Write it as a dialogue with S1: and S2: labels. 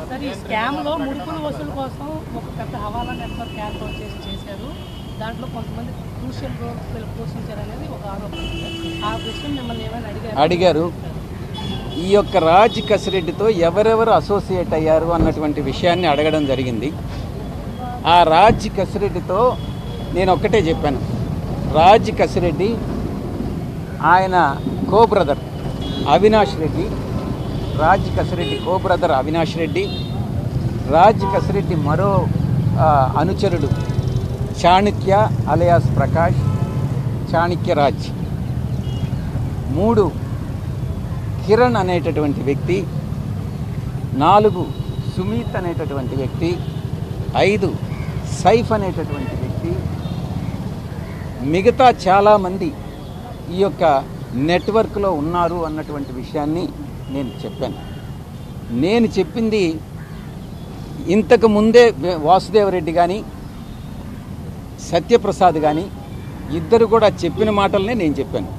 S1: Sir ఈ స్కామ్లో ముడుపులు వసూలు కోసం ఒక పెద్ద హవాలా నెట్వర్క్ ఏర్పాటు చేశారు. దాంట్లో కొంతమంది క్రూషియల్ రోల్ పోషించారనేది ఒక ఆరోపణ. ఆ విషయం మిమ్మల్ని ఏమైనా
S2: అడిగారు. ఈ యొక్క రాజ్ కసిరెడ్డితో ఎవరెవరు అసోసియేట్ అయ్యారు అన్నటువంటి విషయాన్ని అడగడం జరిగింది. ఆ రాజ్ కసిరెడ్డితో నేను ఒక్కటే చెప్పాను, రాజ్ కసిరెడ్డి ఆయన కో బ్రదర్ అవినాష్ రెడ్డి, రాజ్ కసిరెడ్డి కో బ్రదర్ అవినాష్ రెడ్డి, రాజ్ కసిరెడ్డి మరో అనుచరుడు చాణక్య అలియాస్ ప్రకాష్, చాణక్య రాజ్, 3 కిరణ్ అనేటటువంటి వ్యక్తి, 4 సుమిత్ అనేటటువంటి వ్యక్తి, 5 సైఫ్ అనేటటువంటి వ్యక్తి, మిగతా చాలామంది ఈ యొక్క నెట్వర్క్లో ఉన్నారు అన్నటువంటి విషయాన్ని నేను చెప్పాను. నేను చెప్పింది ఇంతకు ముందే వాసుదేవరెడ్డి కానీ సత్యప్రసాద్ కానీ ఇద్దరు కూడా చెప్పిన మాటలనే నేను చెప్పాను.